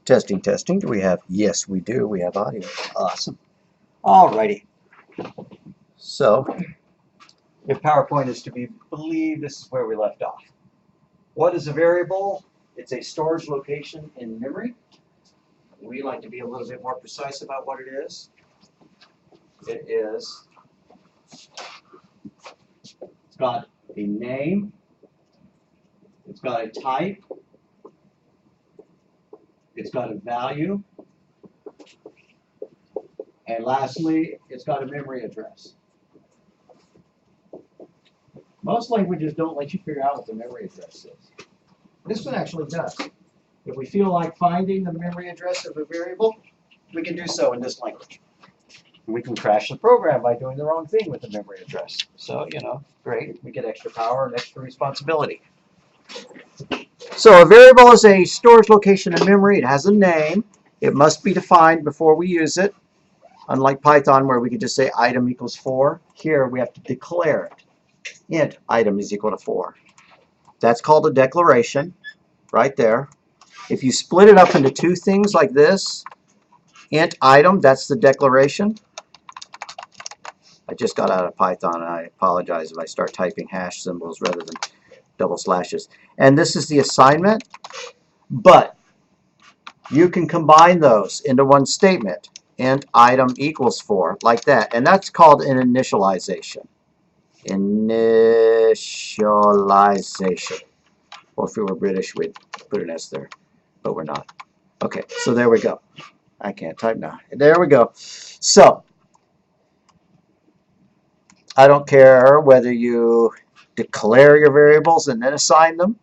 Testing, testing. Do we have? Yes, we do. We have audio. Awesome. Alrighty. So, if PowerPoint is to be believed, this is where we left off. What is a variable? It's a storage location in memory. We like to be a little bit more precise about what it is. It is, it's got a name, it's got a type, it's got a value, and lastly, it's got a memory address. Most languages don't let you figure out what the memory address is. This one actually does. If we feel like finding the memory address of a variable, we can do so in this language. We can crash the program by doing the wrong thing with the memory address. So, you know, great. We get extra power and extra responsibility. So a variable is a storage location in memory. It has a name. It must be defined before we use it. Unlike Python, where we could just say item equals 4, here we have to declare it. Int item is equal to 4. That's called a declaration right there. If you split it up into two things like this, int item, that's the declaration. I just got out of Python, and I apologize if I start typing hash symbols rather than double slashes. And this is the assignment, but you can combine those into one statement. Int item equals 4, like that. And that's called an initialization. Initialization. Well, if we were British, we'd put an S there, but we're not. Okay, so there we go. I can't type now. There we go. So, I don't care whether you declare your variables and then assign them,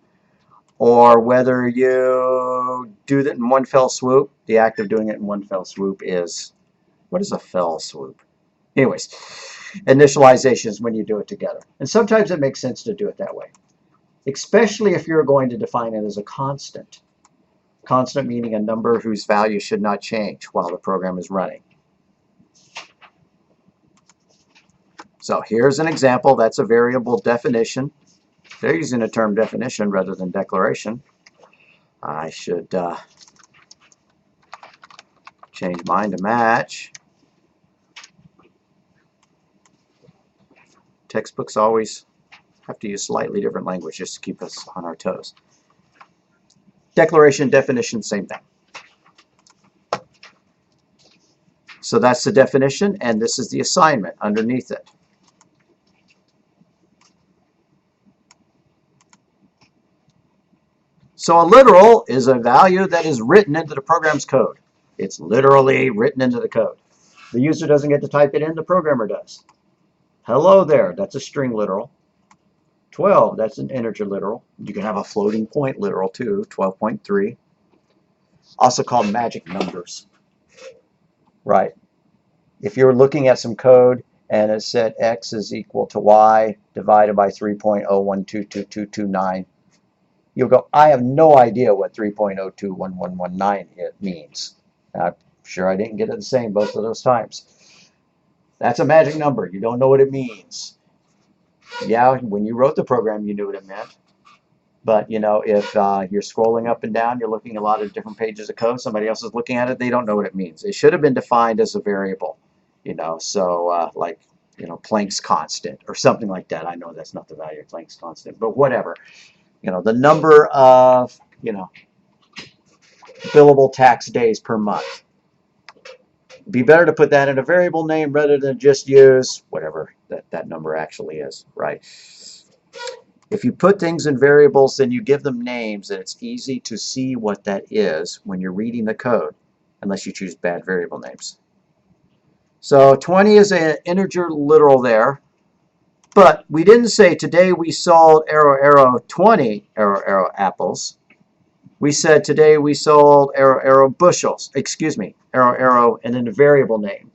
or whether you do that in one fell swoop. The act of doing it in one fell swoop is, what is a fell swoop? Anyways, initialization is when you do it together. And sometimes it makes sense to do it that way, especially if you're going to define it as a constant. Constant meaning a number whose value should not change while the program is running. So here's an example. That's a variable definition. They're using the term definition rather than declaration. I should change mine to match. Textbooks always have to use slightly different language just to keep us on our toes. Declaration, definition, same thing. So that's the definition, and this is the assignment underneath it. So a literal is a value that is written into the program's code. It's literally written into the code. The user doesn't get to type it in, the programmer does. Hello there, that's a string literal. 12, that's an integer literal. You can have a floating point literal too, 12.3. Also called magic numbers. Right. If you're looking at some code and it said x is equal to y divided by 3.01222229, you'll go, I have no idea what 3.021119 means. I'm sure I didn't get it the same both of those times. That's a magic number. You don't know what it means. Yeah, when you wrote the program, you knew what it meant. But, you know, if you're scrolling up and down, you're looking at a lot of different pages of code, somebody else is looking at it, they don't know what it means. It should have been defined as a variable, you know, so like, you know, Planck's constant or something like that. I know that's not the value of Planck's constant, but whatever. You know, the number of, you know, billable tax days per month. It'd be better to put that in a variable name rather than just use whatever that number actually is, right? If you put things in variables, then you give them names, and it's easy to see what that is when you're reading the code, unless you choose bad variable names. So 20 is an integer literal there. But we didn't say today we sold arrow arrow 20 arrow arrow apples. We said today we sold arrow arrow bushels. Excuse me, arrow arrow and then a variable name.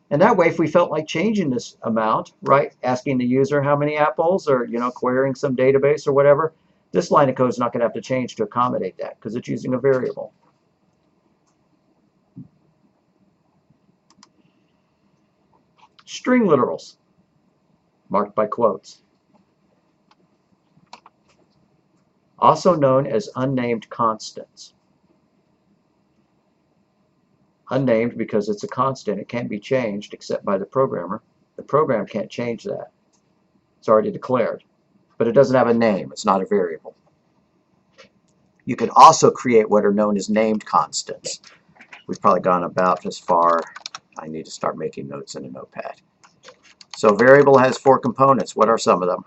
And that way, if we felt like changing this amount, right, asking the user how many apples or, you know, querying some database or whatever, this line of code is not going to have to change to accommodate that because it's using a variable. String literals, marked by quotes. Also known as unnamed constants. Unnamed because it's a constant. It can't be changed except by the programmer. The program can't change that. It's already declared. But it doesn't have a name. It's not a variable. You can also create what are known as named constants. We've probably gone about as far. I need to start making notes in a notepad. So a variable has 4 components. What are some of them?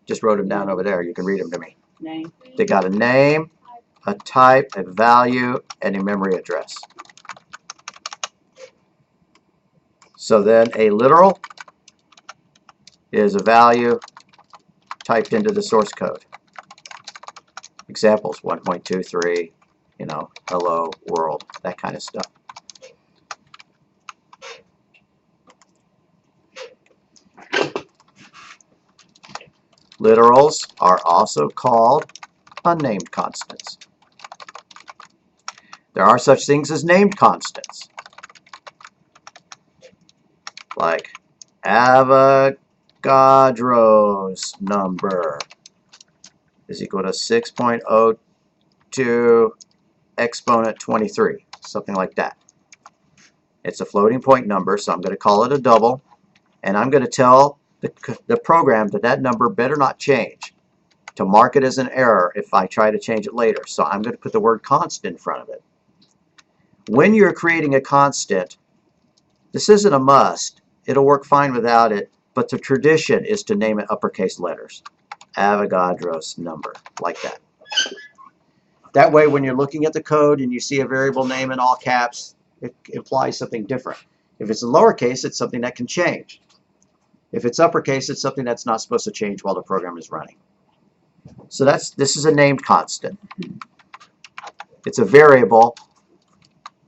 Just wrote them down over there. You can read them to me. Name. They got a name, a type, a value, and a memory address. So then a literal is a value typed into the source code. Examples 1.23, you know, hello world, that kind of stuff. Literals are also called unnamed constants. There are such things as named constants, like Avogadro's number is equal to 6.02 exponent 23, something like that. It's a floating point number, so I'm going to call it a double, and I'm going to tell the program that that number better not change, to mark it as an error if I try to change it later. So I'm going to put the word constant in front of it. When you're creating a constant, this isn't a must. It'll work fine without it, but the tradition is to name it uppercase letters. Avogadro's number, like that. That way, when you're looking at the code and you see a variable name in all caps, it implies something different. If it's in lowercase, it's something that can change. If it's uppercase, it's something that's not supposed to change while the program is running. So this is a named constant. It's a variable.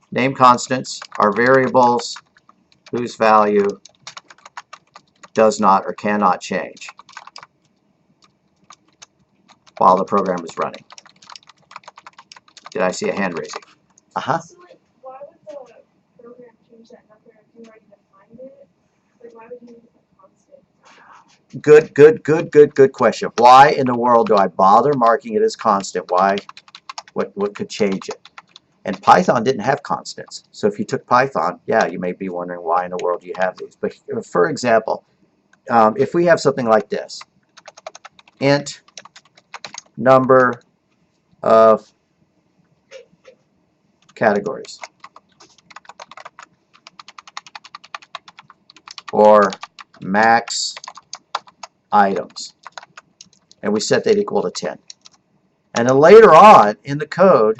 Named constants are variables whose value does not or cannot change while the program is running. Did I see a hand raising? Uh-huh. So, like, why would the program change that number if you already defined it? Like, why would you make it a constant? Good question. Why in the world do I bother marking it as constant? Why? What could change it? And Python didn't have constants. So if you took Python, yeah, you may be wondering why in the world do you have these. But for example, if we have something like this, int number of categories, or max items, and we set that equal to 10. And then later on in the code,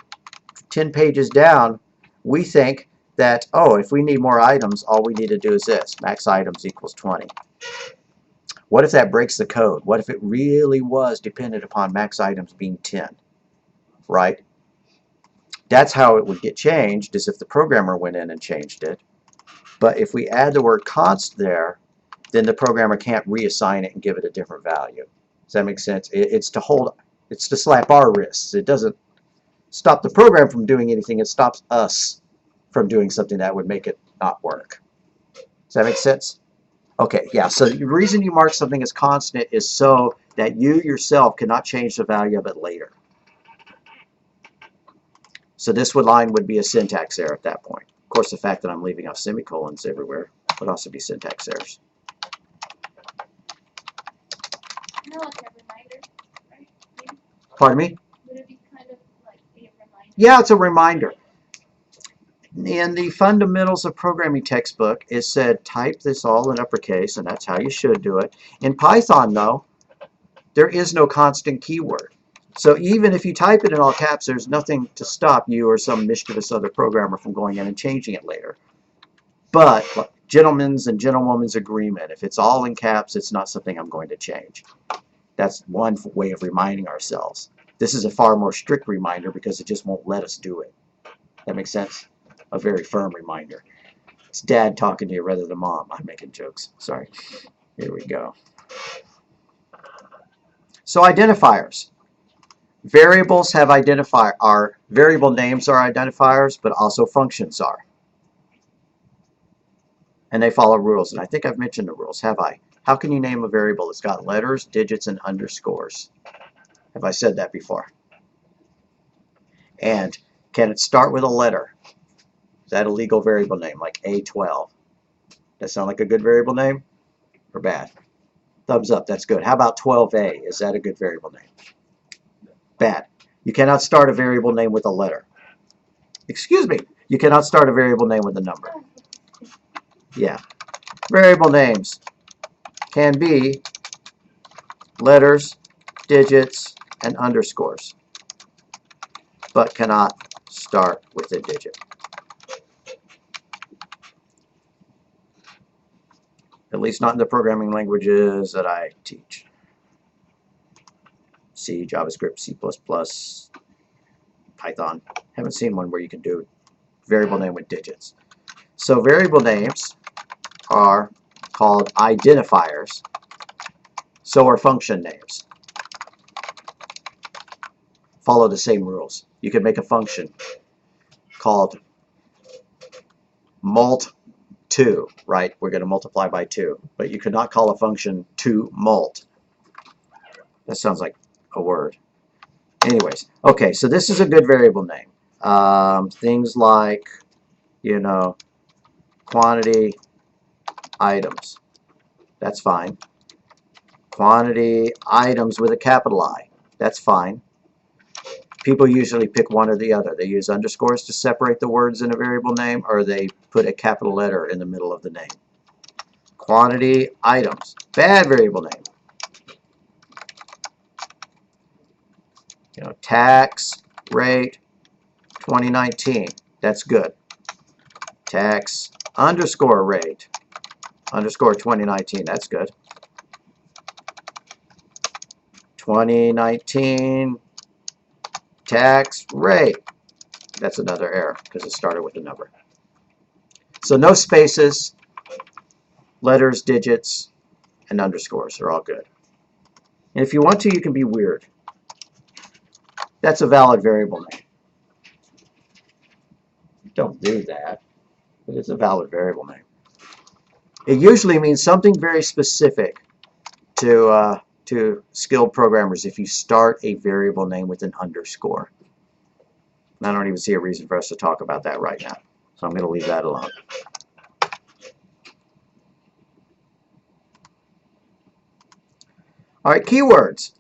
10 pages down, we think that, oh, if we need more items, all we need to do is this, max items equals 20. What if that breaks the code? What if it really was dependent upon max items being 10, right? That's how it would get changed, is if the programmer went in and changed it. But if we add the word const there, then the programmer can't reassign it and give it a different value. Does that make sense? It's to slap our wrists. It doesn't stop the program from doing anything. It stops us from doing something that would make it not work. Does that make sense? Okay, yeah, so the reason you mark something as constant is so that you yourself cannot change the value of it later. So this line would be a syntax error at that point. Of course, the fact that I'm leaving off semicolons everywhere would also be syntax errors. Kind of like a reminder, right? Maybe? Pardon me? Would it be kind of like a reminder? Yeah, it's a reminder. In the Fundamentals of Programming textbook, it said type this all in uppercase, and that's how you should do it. In Python, though, there is no constant keyword. So even if you type it in all caps, there's nothing to stop you or some mischievous other programmer from going in and changing it later. But gentlemen's and gentlewoman's agreement, if it's all in caps, it's not something I'm going to change. That's one way of reminding ourselves. This is a far more strict reminder because it just won't let us do it. That makes sense? A very firm reminder. It's dad talking to you rather than mom. I'm making jokes. Sorry. Here we go. So identifiers. Variables have variable names are identifiers, but also functions are. And they follow rules. And I think I've mentioned the rules, have I? How can you name a variable that's got letters, digits, and underscores? Have I said that before? And Can it start with a letter? Is that a legal variable name, like A12? That sound like a good variable name or bad? Thumbs up, that's good. How about 12A? Is that a good variable name? Bad. You cannot start a variable name with a letter. Excuse me. You cannot start a variable name with a number. Yeah. Variable names can be letters, digits, and underscores, but cannot start with a digit. At least not in the programming languages that I teach. C, JavaScript, C++, Python. Haven't seen one where you can do variable name with digits. So variable names are called identifiers. So are function names. Follow the same rules. You could make a function called mult2, right? We're going to multiply by 2. But you could not call a function to_mult. That sounds like a word. Anyways, okay, so this is a good variable name. Things like, you know, quantity items. That's fine. Quantity items with a capital I. That's fine. People usually pick one or the other. They use underscores to separate the words in a variable name, or they put a capital letter in the middle of the name. Quantity items. Bad variable name. You know, tax rate 2019. That's good. Tax underscore rate underscore 2019. That's good. 2019 tax rate. That's another error because it started with a number. So no spaces, letters, digits, and underscores are all good. And if you want to, you can be weird. That's a valid variable name. Don't do that, but it's a valid variable name. It usually means something very specific to skilled programmers if you start a variable name with an underscore. And I don't even see a reason for us to talk about that right now, so I'm going to leave that alone. All right, keywords.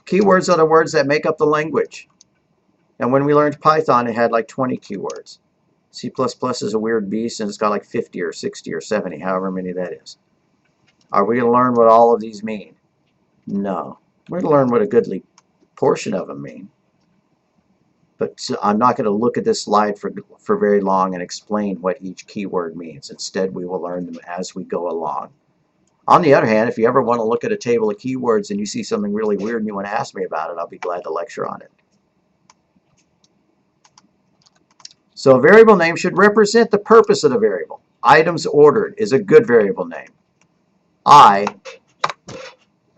Keywords are the words that make up the language. And when we learned Python, it had like 20 keywords. C++ is a weird beast, and it's got like 50 or 60 or 70, however many that is. Are we going to learn what all of these mean? No. We're going to learn what a goodly portion of them mean. But I'm not going to look at this slide for very long and explain what each keyword means. Instead, we will learn them as we go along. On the other hand, if you ever want to look at a table of keywords and you see something really weird and you want to ask me about it, I'll be glad to lecture on it. So a variable name should represent the purpose of the variable. Items ordered is a good variable name.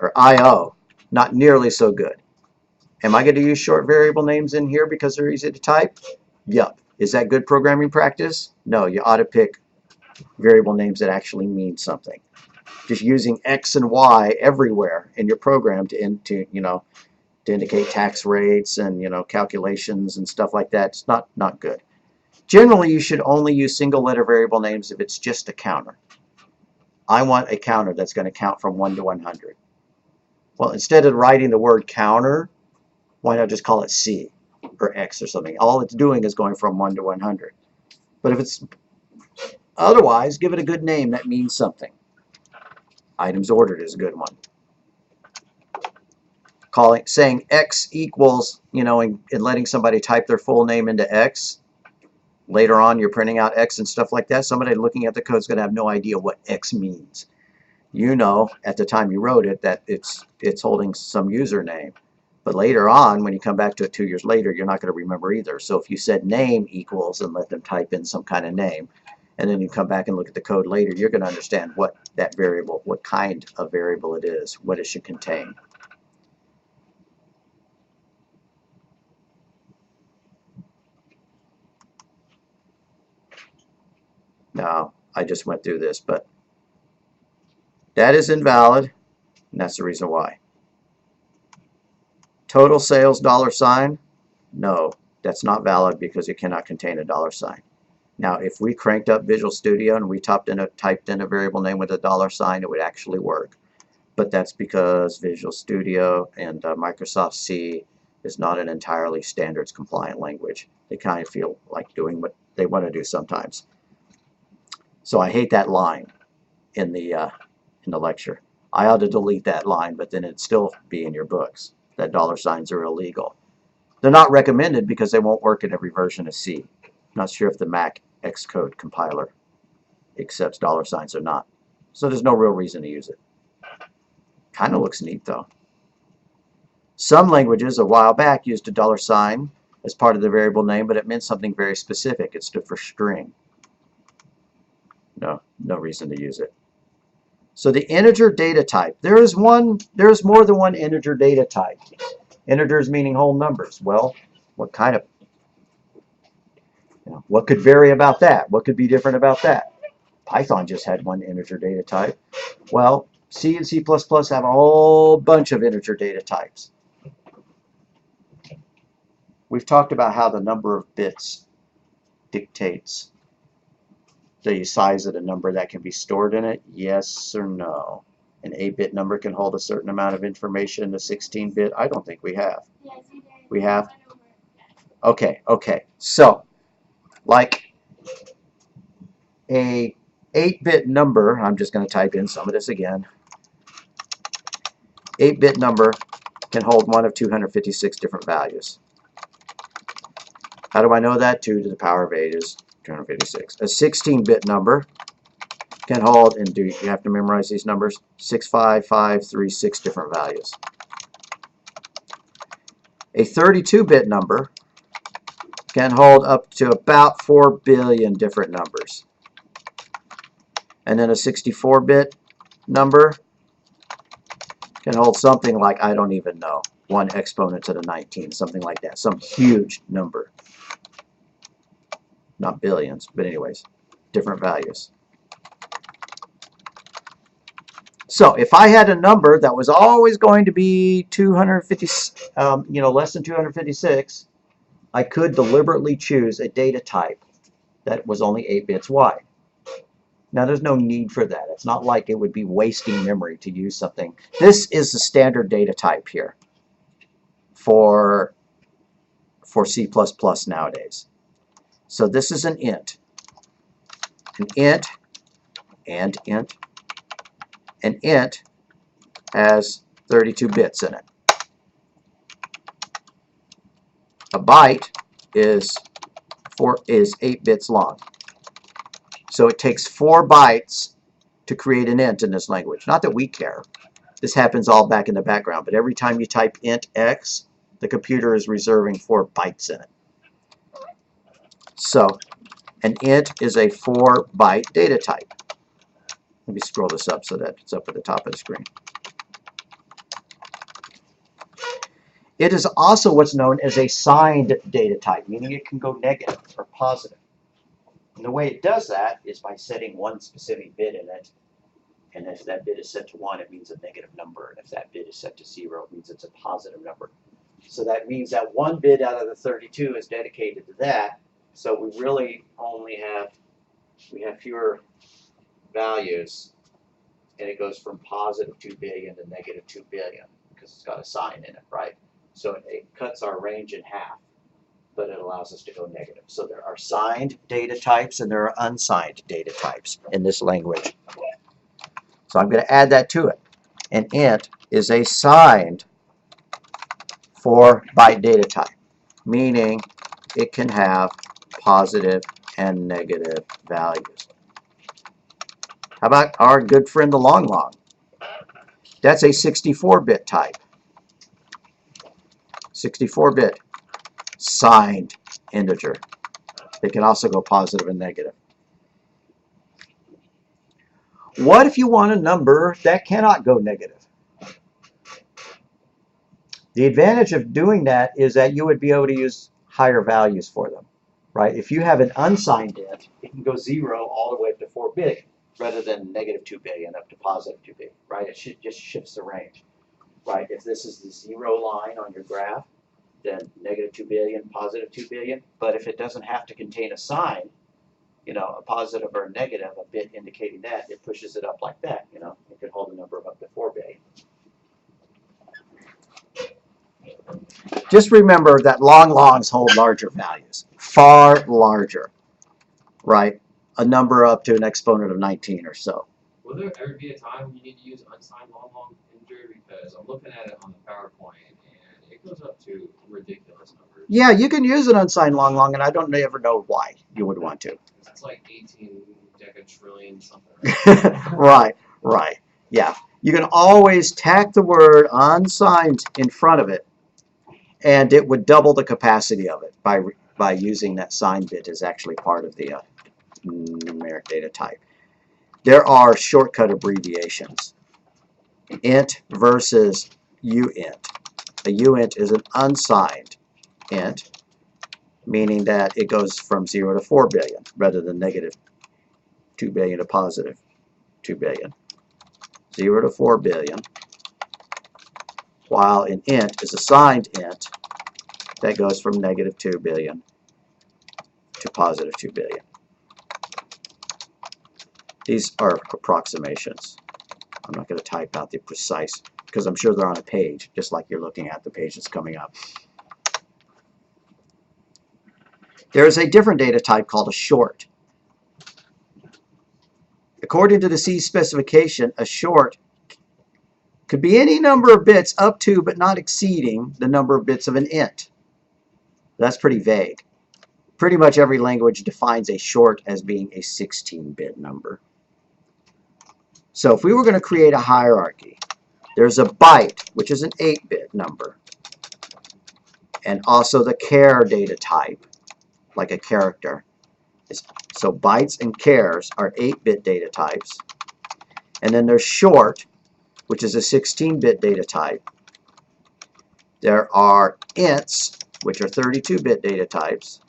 Or IO, not nearly so good. Am I going to use short variable names in here because they're easy to type? Yup. Is that good programming practice? No, you ought to pick variable names that actually mean something. Just using X and Y everywhere in your program to indicate tax rates and calculations and stuff like that, it's not good. Generally, you should only use single letter variable names if it's just a counter. I want a counter that's going to count from 1 to 100. Well, instead of writing the word counter, why not just call it C or X or something? All it's doing is going from 1 to 100. But if it's otherwise, give it a good name that means something. Items ordered is a good one. Saying X equals, and letting somebody type their full name into X. Later on, you're printing out X and stuff like that. Somebody looking at the code is going to have no idea what X means. You know, at the time you wrote it, that it's holding some username. But later on, when you come back to it 2 years later, you're not going to remember either. So if you said name equals and let them type in some kind of name, and then you come back and look at the code later, you're going to understand what that variable, what kind of variable it is, what it should contain. Now, I just went through this, but that is invalid, and that's the reason why. Total sales $? No, That's not valid because it cannot contain a dollar sign. Now, if we cranked up Visual Studio and we typed in a variable name with a dollar sign, it would actually work. But that's because Visual Studio and Microsoft C is not an entirely standards compliant language. They kind of feel like doing what they want to do sometimes. So I hate that line in the lecture. I ought to delete that line, but then it'd still be in your books that dollar signs are illegal. They're not recommended because they won't work in every version of C. Not sure if the Mac Xcode compiler accepts dollar signs or not. So there's no real reason to use it. Kind of looks neat though. Some languages a while back used a dollar sign as part of the variable name, but it meant something very specific. It stood for string. No reason to use it. So the integer data type. There's more than one integer data type. Integers meaning whole numbers. Well, what kind of, what could vary about that? What could be different about that? Python just had one integer data type. Well, C and C++ have a whole bunch of integer data types. We've talked about how the number of bits dictates the size of the number that can be stored in it. Yes or no? An 8-bit number can hold a certain amount of information. A 16-bit, I don't think we have. Yes, you did. We have? Okay. So, like a 8-bit number, I'm just going to type in some of this again. 8-bit number can hold one of 256 different values. How do I know that? 2 to the power of 8 is 256. A 16-bit number can hold, and you have to memorize these numbers, 65536 different values. A 32-bit number can hold up to about 4 billion different numbers. And then a 64-bit number can hold something like, I don't even know, 1 exponent to the 19, something like that, some huge number. Not billions, but anyways, different values. So if I had a number that was always going to be 250, less than 256, I could deliberately choose a data type that was only 8 bits wide. Now there's no need for that. It's not like it would be wasting memory to use something. This is the standard data type here for C++ nowadays. So this is an int. An int and int. An int has 32 bits in it. A byte is 8 bits long. So it takes 4 bytes to create an int in this language. Not that we care. This happens all back in the background, but every time you type int x, the computer is reserving 4 bytes in it. So an int is a 4-byte data type. Let me scroll this up so that it's up at the top of the screen. It is also what's known as a signed data type, meaning it can go negative or positive. And the way it does that is by setting one specific bit in it. And if that bit is set to 1, it means a negative number. And if that bit is set to 0, it means it's a positive number. So that means that 1 bit out of the 32 is dedicated to that. So we really only have fewer values, and it goes from positive 2 billion to negative 2 billion because it's got a sign in it, right? So it cuts our range in half, but it allows us to go negative. So there are signed data types and there are unsigned data types in this language. So I'm going to add that to it. An int is a signed 4-byte data type, meaning it can have positive and negative values. How about our good friend the long long? That's a 64-bit type. 64-bit signed integer. They can also go positive and negative. What if you want a number that cannot go negative? The advantage of doing that is that you would be able to use higher values for them, right? If you have an unsigned int, it can go 0 all the way up to 4 billion rather than negative 2 billion up to positive 2 billion, right? It just shifts the range, right? If this is the 0 line on your graph, then negative 2 billion, positive 2 billion. But if it doesn't have to contain a sign, you know, a positive or a negative, a bit indicating that, it pushes it up like that, you know. It could hold a number of up to 4 billion. Just remember that long longs hold larger values, far larger, right? A number up to an exponent of 19 or so. Will there ever be a time when you need to use unsigned long integer? Because I'm looking at it on the PowerPoint and it goes up to ridiculous numbers. Yeah, you can use an unsigned long, and I don't ever know why you would want to. It's like 18 decatrillion something. Right, right. Yeah. You can always tack the word unsigned in front of it, and it would double the capacity of it by using that sign bit as actually part of the numeric data type. There are shortcut abbreviations. Int versus uint. A uint is an unsigned int, meaning that it goes from 0 to 4 billion rather than negative 2 billion to positive 2 billion. 0 to 4 billion, while an int is a signed int that goes from negative 2 billion to positive 2 billion. These are approximations. I'm not going to type out the precise, because I'm sure they're on a page, just like you're looking at the page that's coming up. There is a different data type called a short. According to the C specification, a short could be any number of bits up to but not exceeding the number of bits of an int. That's pretty vague. Pretty much every language defines a short as being a 16-bit number. So if we were going to create a hierarchy, there's a byte, which is an 8-bit number, and also the char data type, like a character. So bytes and chars are 8-bit data types. And then there's short, which is a 16-bit data type. There are ints, which are 32-bit data types.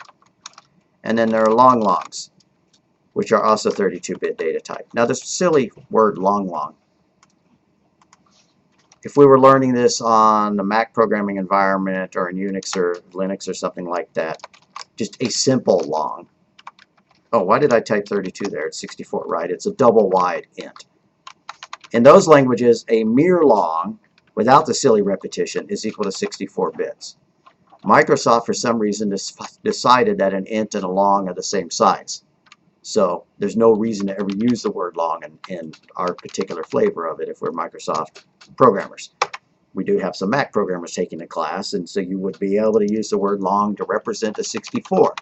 And then there are longs, which are also 32-bit data type. Now this silly word long. If we were learning this on the Mac programming environment or in Unix or Linux or something like that, just a simple long. Oh, why did I type 32 there? It's 64, right? It's a double wide int. In those languages, a mere long, without the silly repetition, is equal to 64 bits. Microsoft, for some reason, decided that an int and a long are the same size. So there's no reason to ever use the word long in our particular flavor of it if we're Microsoft programmers. We do have some Mac programmers taking the class, and so you would be able to use the word long to represent a 64.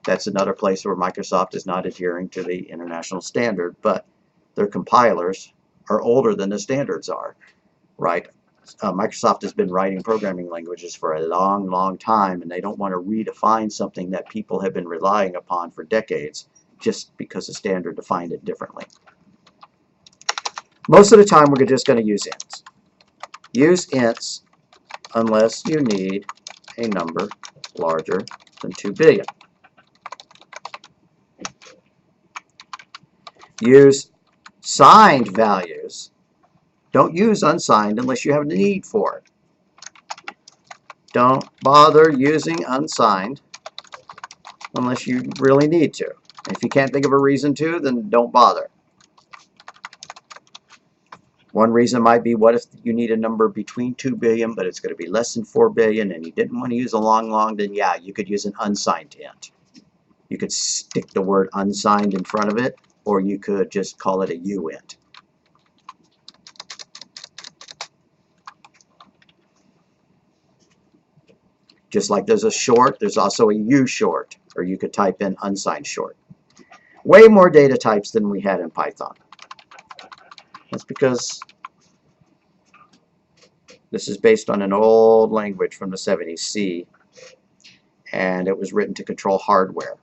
That's another place where Microsoft is not adhering to the international standard, but their compilers are older than the standards are, right? Microsoft has been writing programming languages for a long time, and they don't want to redefine something that people have been relying upon for decades just because the standard defined it differently. Most of the time, we're just going to use ints. Use ints unless you need a number larger than 2 billion. Use signed values. Don't use unsigned unless you have a need for it. Don't bother using unsigned unless you really need to. If you can't think of a reason to, then don't bother. One reason might be, what if you need a number between 2 billion, but it's going to be less than 4 billion, and you didn't want to use a long, then yeah, you could use an unsigned int. You could stick the word unsigned in front of it, or you could just call it a uint. Just like there's a short, there's also a u short, or you could type in unsigned short. Way more data types than we had in Python. That's because this is based on an old language from the 70s, C, and it was written to control hardware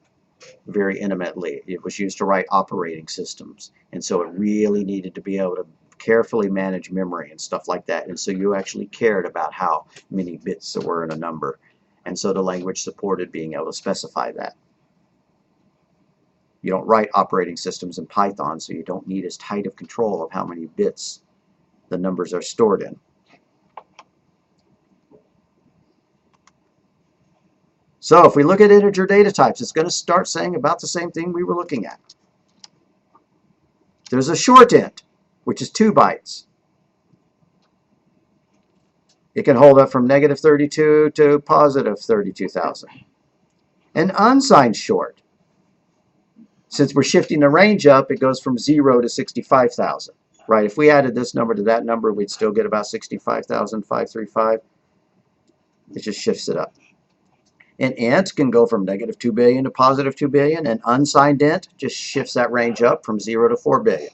very intimately. It was used to write operating systems, and so it really needed to be able to carefully manage memory and stuff like that, and so you actually cared about how many bits there were in a number, and so the language supported being able to specify that. You don't write operating systems in Python, so you don't need as tight of control of how many bits the numbers are stored in. So if we look at integer data types, it's going to start saying about the same thing we were looking at. There's a short int, which is 2 bytes. It can hold up from negative 32 to positive 32,000. An unsigned short. Since we're shifting the range up, it goes from 0 to 65,000. Right? If we added this number to that number, we'd still get about 65,535. It just shifts it up. An int can go from negative 2 billion to positive 2 billion. An unsigned int just shifts that range up from 0 to 4 billion.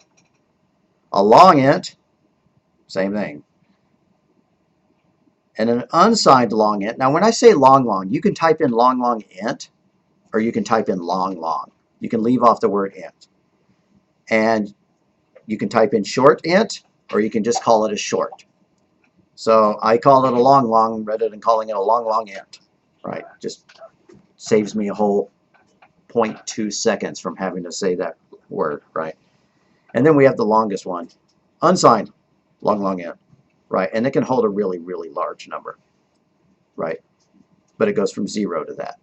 A long int, same thing. And an unsigned long int. Now, when I say long, you can type in long int, or you can type in long. You can leave off the word int. And you can type in short int, or you can just call it a short. So I call it a long rather than calling it a long int. Right? Just saves me a whole 0.2 seconds from having to say that word. Right? And then we have the longest one, unsigned long int. Right? And it can hold a really large number. Right? But it goes from 0 to that.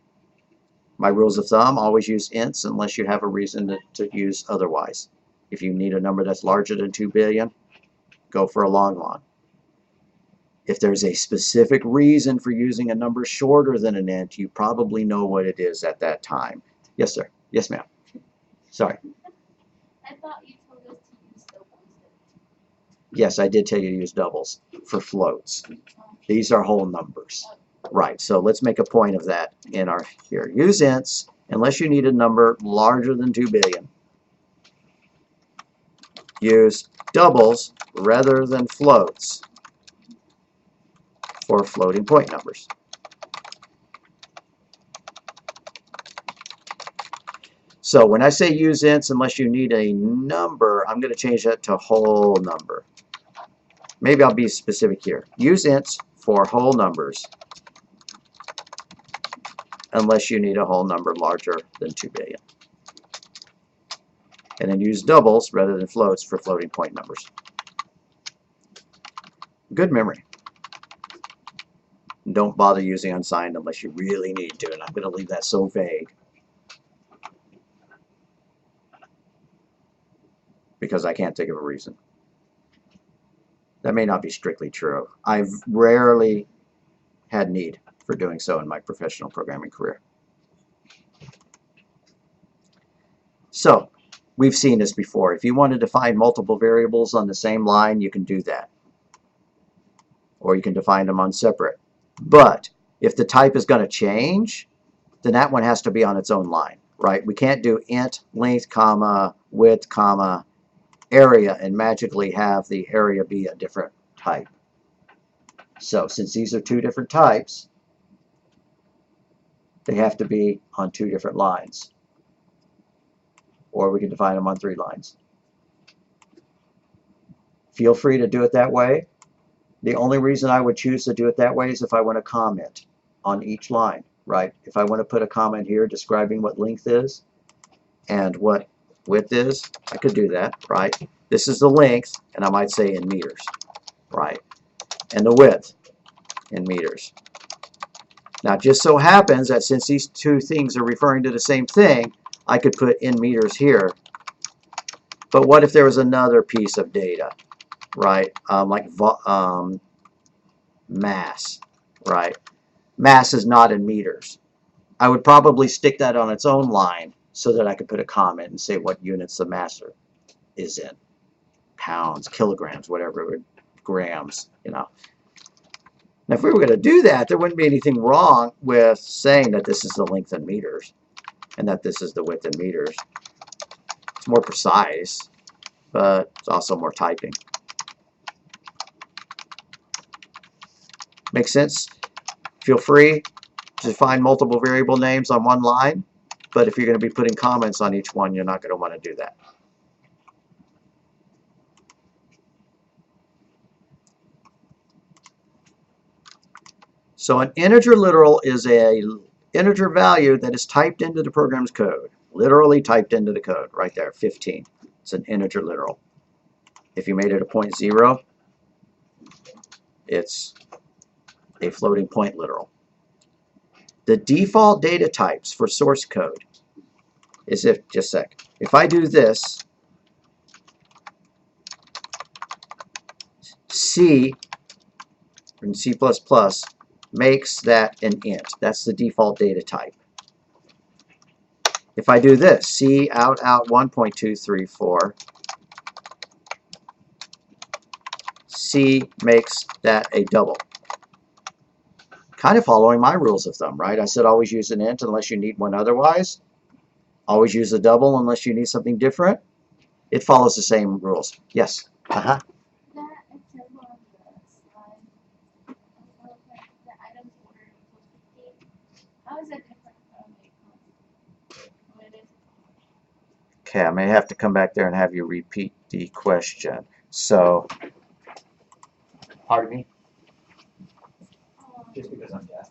My rules of thumb, always use ints unless you have a reason to use otherwise. If you need a number that's larger than 2 billion, go for a long. If there's a specific reason for using a number shorter than an int, you probably know what it is at that time. Yes, sir. Yes, ma'am. Sorry. I thought you told us to use doubles. Yes, I did tell you to use doubles for floats. These are whole numbers. Right, so let's make a point of that in our here. Use ints unless you need a number larger than 2 billion. Use doubles rather than floats for floating point numbers. So when I say use ints unless you need a number, I'm going to change that to whole number. Maybe I'll be specific here. Use ints for whole numbers unless you need a whole number larger than 2 billion. And then use doubles rather than floats for floating point numbers. Good memory. Don't bother using unsigned unless you really need to, and I'm going to leave that so vague because I can't think of a reason. That may not be strictly true. I've rarely had need for doing so in my professional programming career. So, we've seen this before. If you want to define multiple variables on the same line, you can do that. Or you can define them on separate. But if the type is going to change, then that one has to be on its own line, right? We can't do int length, comma, width, comma, area, and magically have the area be a different type. So since these are two different types, they have to be on 2 different lines. Or we can define them on 3 lines. Feel free to do it that way. The only reason I would choose to do it that way is if I want to comment on each line, right? If I want to put a comment here describing what length is and what width is, I could do that, right? This is the length, and I might say in meters, right? And the width in meters. Now, it just so happens that since these two things are referring to the same thing, I could put in meters here. But what if there was another piece of data, right? Like mass, right? Mass is not in meters. I would probably stick that on its own line so that I could put a comment and say what units the mass is in. Pounds, kilograms, whatever, grams, you know. Now, if we were going to do that, there wouldn't be anything wrong with saying that this is the length in meters and that this is the width in meters. It's more precise, but it's also more typing. Make sense? Feel free to define multiple variable names on one line, but if you're going to be putting comments on each one, you're not going to want to do that. So an integer literal is an integer value that is typed into the program's code, literally typed into the code, right there, 15. It's an integer literal. If you made it a 0.0, it's a floating point literal. The default data types for source code is if, just a sec, if I do this, C in C++ makes that an int. That's the default data type. If I do this, C out 1.234, C makes that a double. Kind of following my rules of thumb, right? I said always use an int unless you need one otherwise. Always use a double unless you need something different. It follows the same rules. Yes? Uh-huh. That example on the slide, the items order equals 15. How is that different from a constant? What is it? Okay, I may have to come back there and have you repeat the question. So, pardon me? Just because I'm deaf,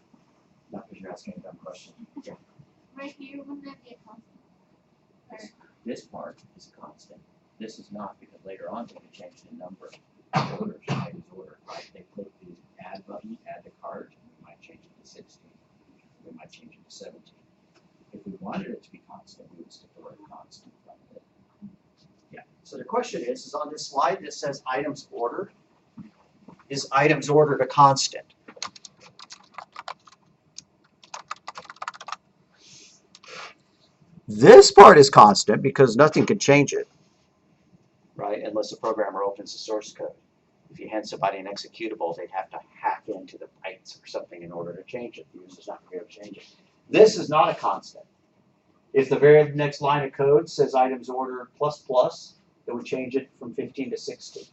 not because you're asking a dumb question. Right here, wouldn't that be a constant? Or, This part is a constant. This is not, because later on we can change the number order to items order, right? They click the add button, add the cart, and we might change it to 16. We might change it to 17. If we wanted it to be constant, we would stick the word constant in front of it. Yeah. So the question is on this slide that says items ordered, is items ordered a constant? This part is constant because nothing can change it, right? Unless the programmer opens the source code. If you hand somebody an executable, they'd have to hack into the bytes or something in order to change it. The user's not going to be able to change it. This is not a constant. If the very next line of code says items order plus plus, it would change it from 15 to 16.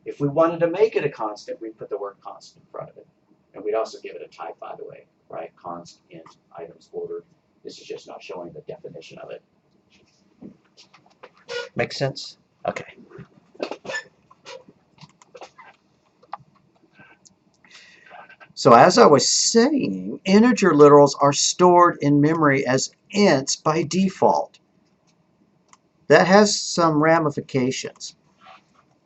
If we wanted to make it a constant, we'd put the word constant in front of it. And we'd also give it a type, by the way, right? Const int items ordered. This is just not showing the definition of it. Make sense? Okay. So as I was saying, integer literals are stored in memory as ints by default. That has some ramifications.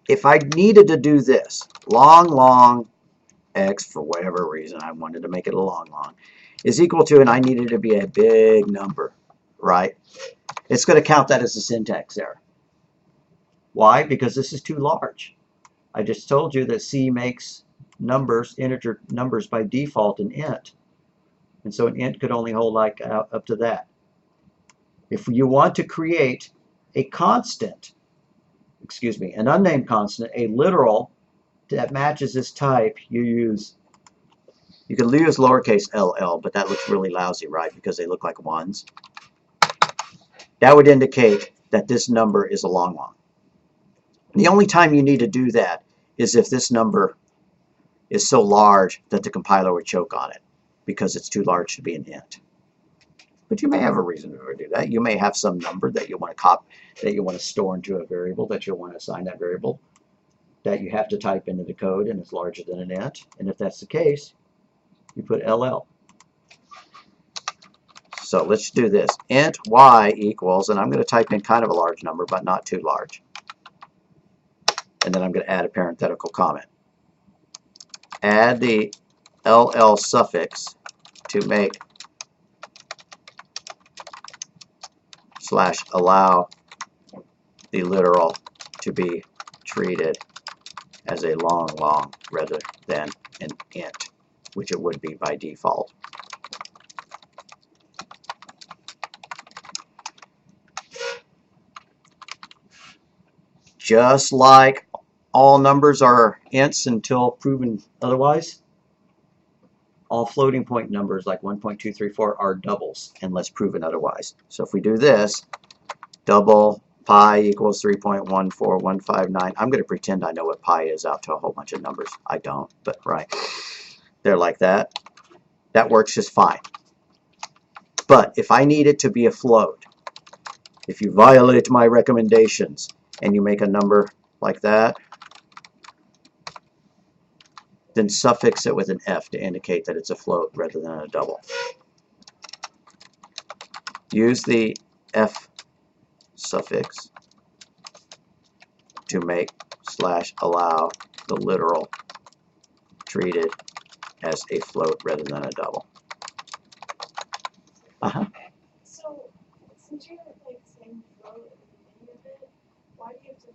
If I needed to do this, long x, for whatever reason, I wanted to make it a long, is equal to, and I needed it to be a big number, right? It's going to count that as a syntax error. Why? Because this is too large. I just told you that C makes numbers, integer numbers by default an int. And so an int could only hold like up to that. If you want to create a constant, excuse me, an unnamed constant, a literal that matches this type, you can use lowercase ll, but that looks really lousy, right? Because they look like ones. That would indicate that this number is a long. The only time you need to do that is if this number is so large that the compiler would choke on it because it's too large to be an int. But you may have a reason to do that. You may have some number that you want to copy, that you want to store into a variable, that you want to assign that variable, that you have to type into the code and it's larger than an int. And if that's the case, you put LL. So let's do this. Int y equals, and I'm going to type in kind of a large number, but not too large. And then I'm going to add a parenthetical comment. Add the LL suffix to make / allow the literal to be treated as a long rather than an int, which it would be by default. Just like all numbers are ints until proven otherwise, all floating point numbers like 1.234 are doubles unless proven otherwise. So if we do this, double pi equals 3.14159. I'm going to pretend I know what pi is out to a whole bunch of numbers. I don't, but right. They're like that. That works just fine. But if I need it to be a float, if you violate my recommendations and you make a number like that, then suffix it with an F to indicate that it's a float rather than a double. Use the F suffix to make / allow the literal treated as a float rather than a double. So, since you're like saying float at the beginning of it, why do you have to?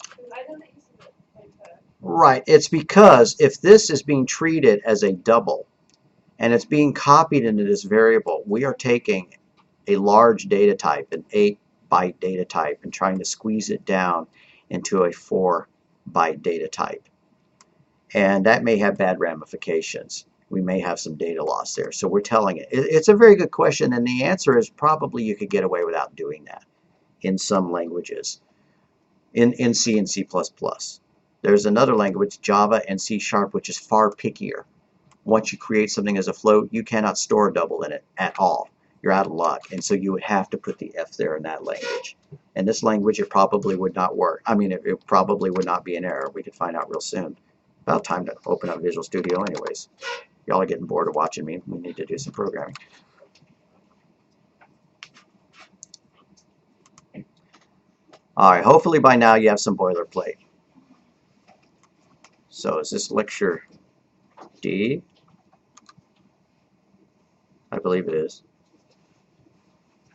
Because I know that you said that, like the. Right. It's because if this is being treated as a double and it's being copied into this variable, we are taking a large data type, an 8-byte data type, and trying to squeeze it down into a 4-byte data type. And that may have bad ramifications. We may have some data loss there. So we're telling it. It's a very good question, and the answer is probably you could get away without doing that in some languages, in C and C++. There's another language, Java and C#, which is far pickier. Once you create something as a float, you cannot store a double in it at all. You're out of luck. And so you would have to put the F there in that language. In this language, it probably would not work. I mean, it probably would not be an error. We could find out real soon. About time to open up Visual Studio anyways. Y'all are getting bored of watching me. We need to do some programming. All right, hopefully by now you have some boilerplate. So is this lecture D? I believe it is,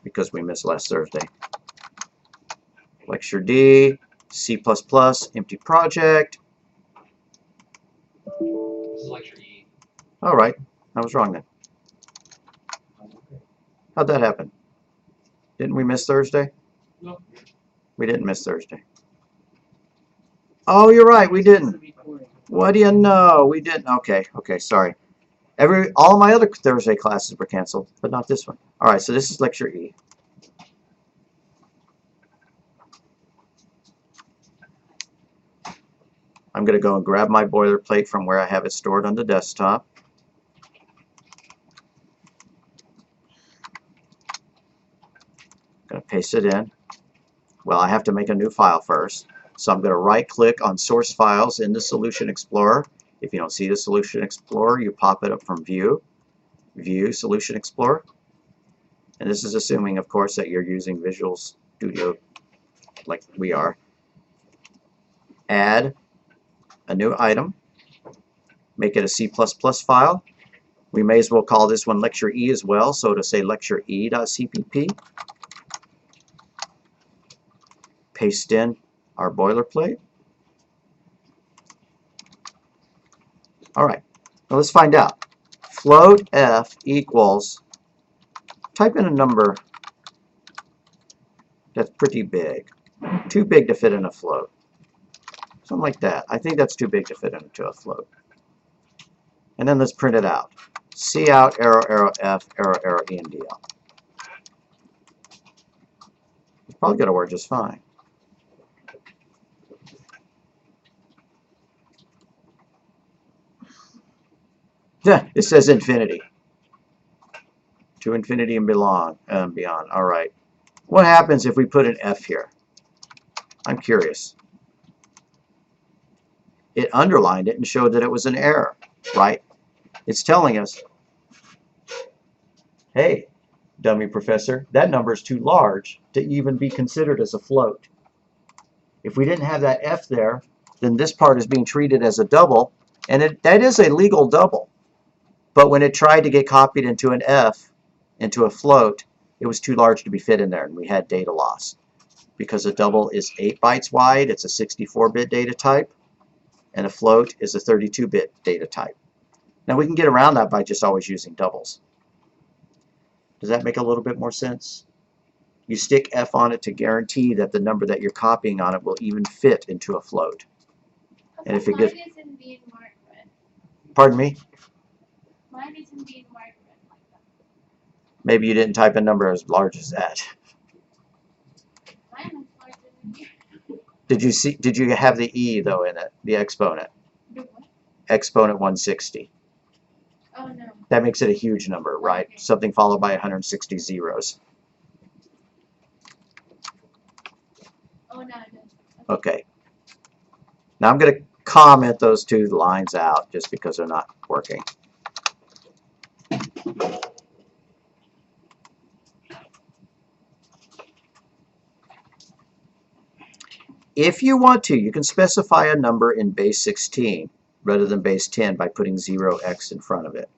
because we missed last Thursday. Lecture D, C++, empty project. This is lecture E. All right, I was wrong then. How'd that happen? Didn't we miss Thursday? No. We didn't miss Thursday. Oh, you're right, we didn't. What do you know? We didn't. Okay, sorry. All my other Thursday classes were canceled, but not this one. All right, so this is lecture E. I'm going to go and grab my boilerplate from where I have it stored on the desktop. Going to paste it in. Well, I have to make a new file first. So I'm going to right-click on Source Files in the Solution Explorer. If you don't see the Solution Explorer, you pop it up from View, View, Solution Explorer. And this is assuming, of course, that you're using Visual Studio like we are. Add a new item. Make it a C++ file. We may as well call this one Lecture E as well, so to say lecture E.cpp. Paste in our boilerplate. All right, now let's find out. Float F equals, type in a number that's pretty big. Too big to fit in a float. Something like that. I think that's too big to fit into a float. And then let's print it out. C out, arrow, arrow, F, arrow, arrow, E, and DL. It's probably going to work just fine. Yeah, it says infinity. To infinity and beyond. All right. What happens if we put an F here? I'm curious. It underlined it and showed that it was an error, right? It's telling us, hey, dummy professor, that number is too large to even be considered as a float. If we didn't have that F there, then this part is being treated as a double, and that is a legal double. But when it tried to get copied into an F, into a float, it was too large to be fit in there, and we had data loss. Because a double is 8 bytes wide, it's a 64-bit data type, and a float is a 32-bit data type. Now we can get around that by just always using doubles. Does that make a little bit more sense? You stick F on it to guarantee that the number that you're copying on it will even fit into a float. And if it gets... Mine isn't being marked red. Pardon me? Mine isn't being marked red like that. Maybe you didn't type a number as large as that. Mine is larger than you. Did you have the E though in it, the exponent? The what? Exponent 160. Oh no. That makes it a huge number, right? Okay. Something followed by 160 zeros. Oh no, it doesn't. Okay. Now I'm going to comment those two lines out just because they're not working. If you want to, you can specify a number in base 16 rather than base 10 by putting 0x in front of it.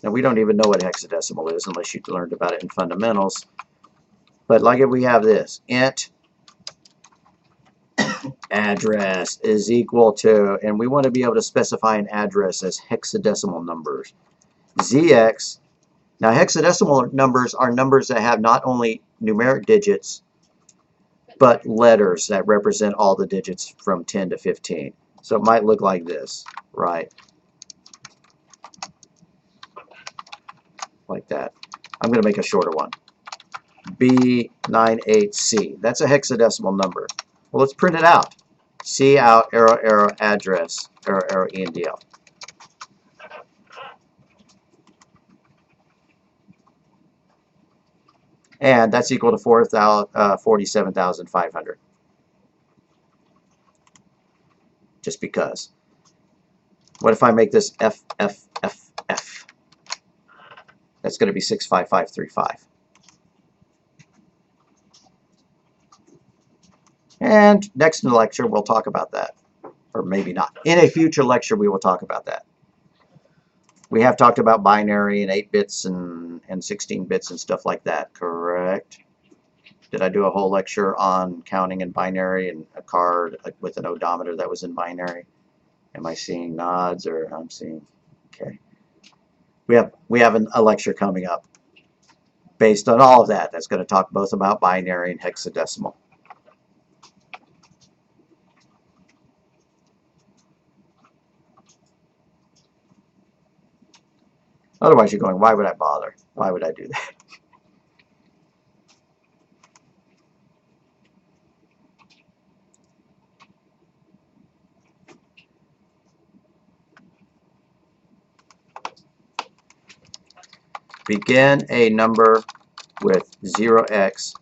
Now, we don't even know what hexadecimal is unless you learned about it in fundamentals. But like if we have this, int address is equal to, and we want to be able to specify an address as hexadecimal numbers. ZX, now hexadecimal numbers are numbers that have not only numeric digits, but letters that represent all the digits from 10 to 15. So it might look like this, right? Like that. I'm going to make a shorter one. B98C. That's a hexadecimal number. Well, let's print it out. C out, arrow, arrow, address, arrow, arrow, ENDL. And that's equal to 47,500. Just because. What if I make this F, F, F, F? That's going to be 65535. And next in the lecture, we'll talk about that. Or maybe not. In a future lecture, we will talk about that. We have talked about binary and 8 bits and 16 bits and stuff like that, correct? Did I do a whole lecture on counting in binary and a card with an odometer that was in binary? Am I seeing nods, or I'm seeing? Okay. We have a lecture coming up based on all of that. That's going to talk both about binary and hexadecimal. Otherwise, you're going, why would I bother? Why would I do that? Begin a number with 0x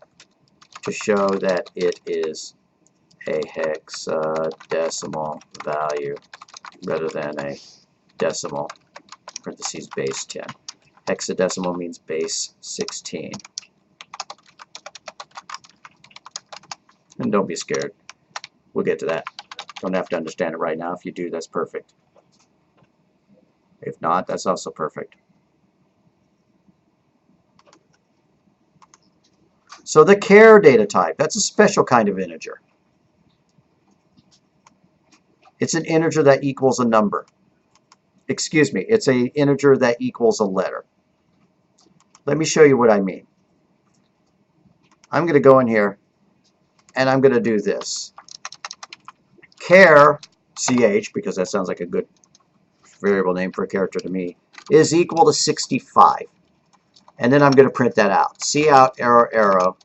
to show that it is a hexadecimal value rather than a decimal, parentheses base 10. Hexadecimal means base 16. And don't be scared. We'll get to that. Don't have to understand it right now. If you do, that's perfect. If not, that's also perfect. So the char data type, that's a special kind of integer. It's an integer that equals a number. Excuse me, it's an integer that equals a letter. Let me show you what I mean. I'm going to go in here and I'm going to do this. Char, ch, because that sounds like a good variable name for a character to me, is equal to 65. And then I'm going to print that out. C out, arrow, arrow,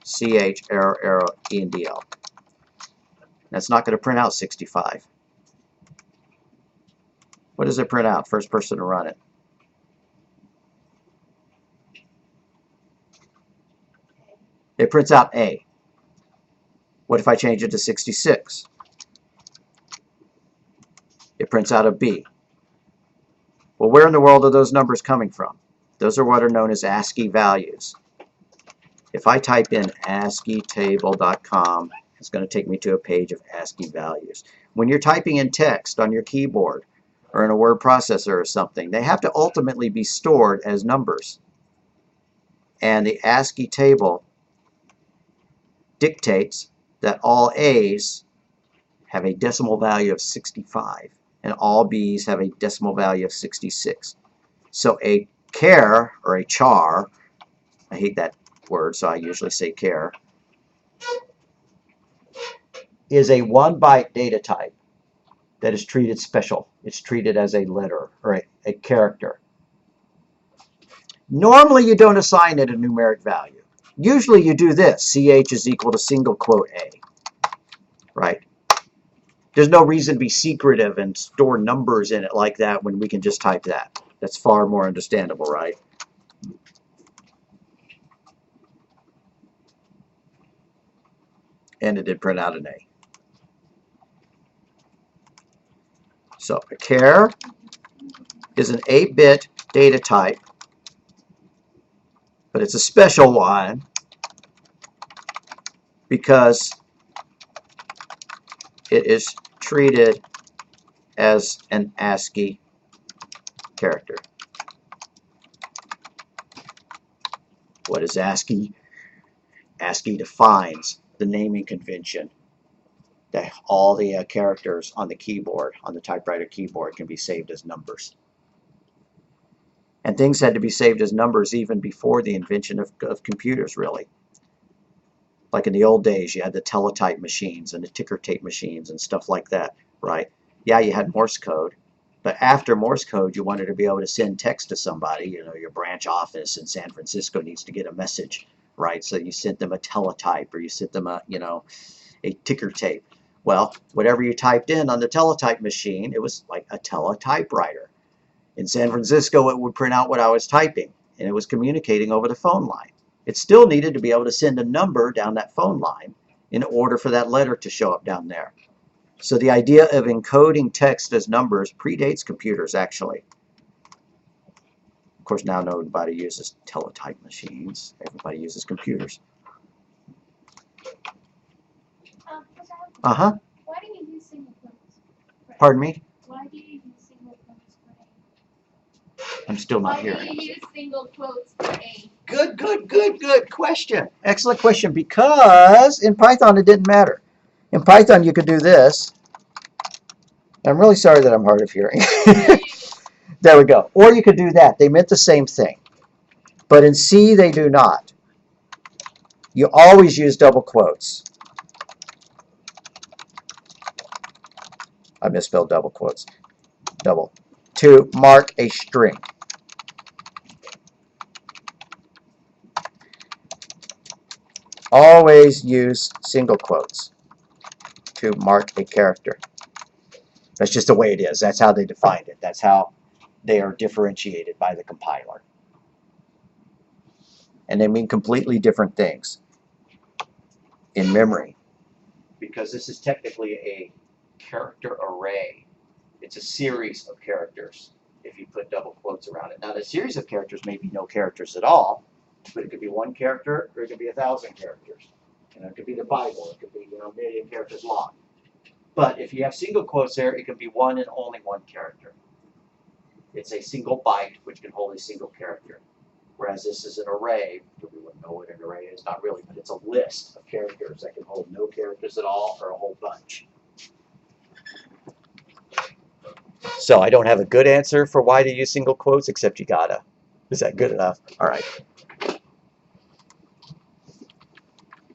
ch, arrow, arrow, ENDL. That's not going to print out 65. What does it print out? First person to run it. It prints out A. What if I change it to 66? It prints out a B. Well, where in the world are those numbers coming from? Those are what are known as ASCII values. If I type in ASCIItable.com, it's going to take me to a page of ASCII values. When you're typing in text on your keyboard or in a word processor or something, they have to ultimately be stored as numbers. And the ASCII table dictates that all A's have a decimal value of 65 and all B's have a decimal value of 66. So a char, or a char, I hate that word, so I usually say char, is a 1-byte data type that is treated special. It's treated as a letter or a character. Normally you don't assign it a numeric value. Usually you do this. CH is equal to single quote A. Right? There's no reason to be secretive and store numbers in it like that when we can just type that. That's far more understandable, right? And it did print out an A. So a char is an 8-bit data type, but it's a special one because it is treated as an ASCII character. What is ASCII? ASCII defines the naming convention that all the characters on the keyboard, on the typewriter keyboard, can be saved as numbers. And things had to be saved as numbers even before the invention of computers, really. Like in the old days, you had the teletype machines and the ticker tape machines and stuff like that, right? Yeah, you had Morse code, but after Morse code, you wanted to be able to send text to somebody. You know, your branch office in San Francisco needs to get a message, right? So you sent them a teletype, or you sent them a, you know, a ticker tape. Well, whatever you typed in on the teletype machine, it was like a teletypewriter. In San Francisco, it would print out what I was typing, and it was communicating over the phone line. It still needed to be able to send a number down that phone line in order for that letter to show up down there. So the idea of encoding text as numbers predates computers, actually. Of course, now nobody uses teletype machines. Everybody uses computers. Uh-huh. Why do you use single quotes? Pardon me? Why do you use single quotes for A? I'm still not Why hearing. do you use single quotes for A? Good question. Excellent question. Because in Python it didn't matter. In Python you could do this. I'm really sorry that I'm hard of hearing. There we go. Or you could do that. They meant the same thing. But in C they do not. You always use double quotes. I misspelled double quotes. Double. To mark a string. Always use single quotes to mark a character. That's just the way it is. That's how they defined it. That's how they are differentiated by the compiler. And they mean completely different things in memory. Because this is technically a character array. It's a series of characters if you put double quotes around it. Now, the series of characters may be no characters at all, but it could be one character or it could be 1,000 characters. You know, it could be the Bible. It could be, you know, a million characters long. But if you have single quotes there, it can be one and only one character. It's a single byte which can hold a single character. Whereas this is an array. We wouldn't know what an array is, not really, but it's a list of characters that can hold no characters at all or a whole bunch. So I don't have a good answer for why to use single quotes, except you gotta. Is that good enough? All right.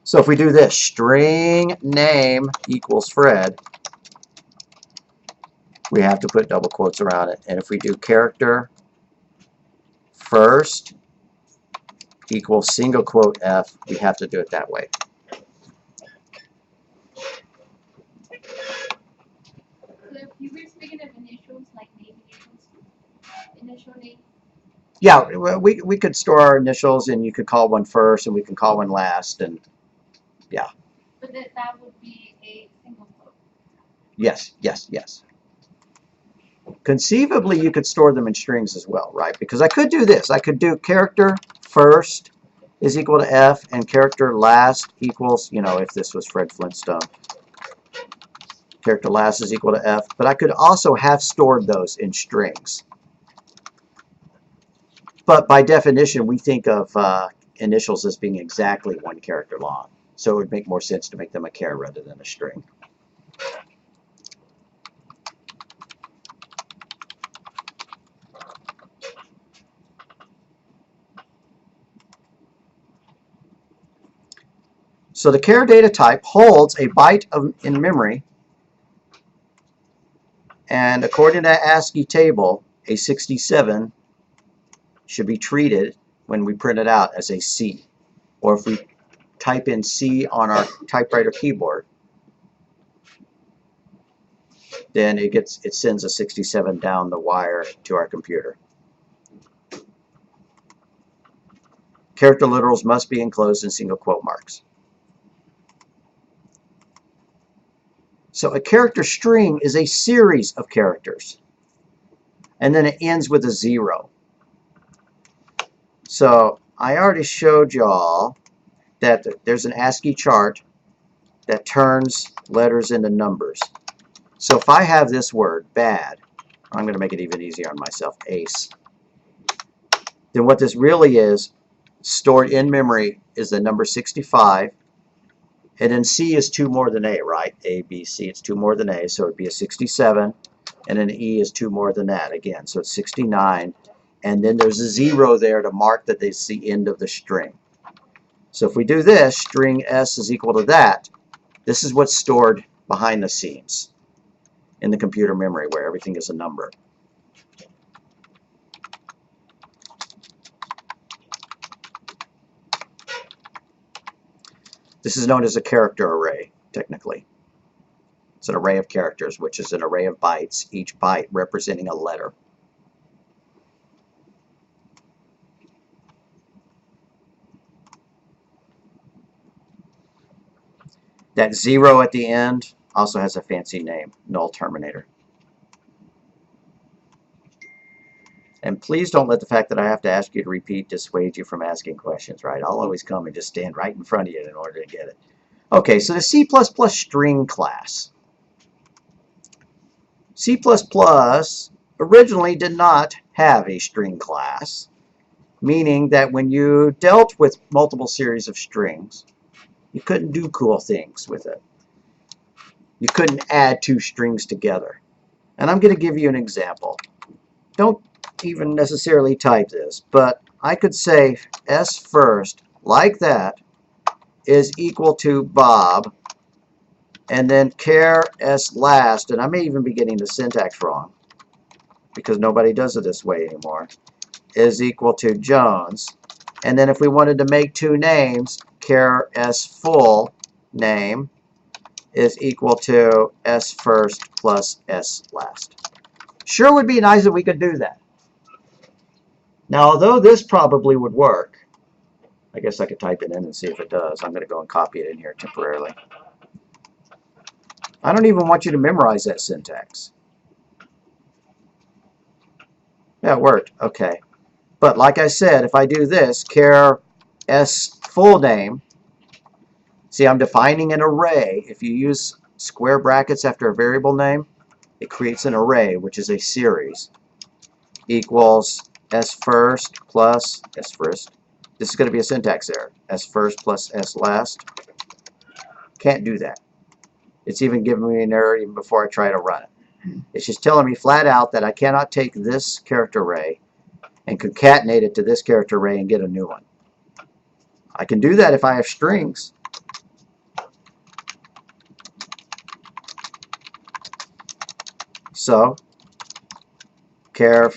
So if we do this, string name equals Fred, we have to put double quotes around it. And if we do character first equals single quote F, we have to do it that way. So if you were speaking of initials, like name initials, initial name. Yeah, we could store our initials, and you could call one first, and we can call one last, and yeah. But that would be a single quote. Yes. Conceivably, you could store them in strings as well, right? Because I could do this. I could do character first is equal to F, and character last equals, you know, if this was Fred Flintstone. Character last is equal to F. But I could also have stored those in strings. But by definition, we think of initials as being exactly one character long. So it would make more sense to make them a char rather than a string. So the char data type holds a byte in memory, and according to ASCII table, a 67 should be treated when we print it out as a C. Or if we type in C on our typewriter keyboard, then it sends a 67 down the wire to our computer. Character literals must be enclosed in single quote marks. So a character string is a series of characters, and then it ends with a 0. So I already showed y'all that there's an ASCII chart that turns letters into numbers. So if I have this word, bad, I'm going to make it even easier on myself, ace, then what this really is stored in memory is the number 65. And then C is 2 more than A, right? A, B, C, it's 2 more than A, so it would be a 67. And then E is 2 more than that again, so it's 69. And then there's a 0 there to mark that it's the end of the string. So if we do this, string S is equal to that. This is what's stored behind the scenes in the computer memory where everything is a number. This is known as a character array, technically. It's an array of characters, which is an array of bytes, each byte representing a letter. That 0 at the end also has a fancy name, null terminator. And please don't let the fact that I have to ask you to repeat dissuade you from asking questions, right? I'll always come and just stand right in front of you in order to get it. Okay, so the C++ string class. C++ originally did not have a string class, meaning that when you dealt with multiple series of strings, you couldn't do cool things with it. You couldn't add 2 strings together. And I'm going to give you an example. Don't even necessarily type this, but I could say S first, like that, is equal to Bob, and then char S last, and I may even be getting the syntax wrong, because nobody does it this way anymore, is equal to Jones. And then if we wanted to make 2 names, char S full name is equal to S first plus S last. Sure would be nice if we could do that. Now, although this probably would work, I guess I could type it in and see if it does. I'm going to go and copy it in here temporarily. I don't even want you to memorize that syntax. Yeah, it worked. Okay. But like I said, if I do this, char S full name, see, I'm defining an array. If you use square brackets after a variable name, it creates an array, which is a series, equals S first plus S first. This is going to be a syntax error. S first plus S last. Can't do that. It's even giving me an error even before I try to run it. It's just telling me flat out that I cannot take this character array and concatenate it to this character array and get a new one. I can do that if I have strings. So, char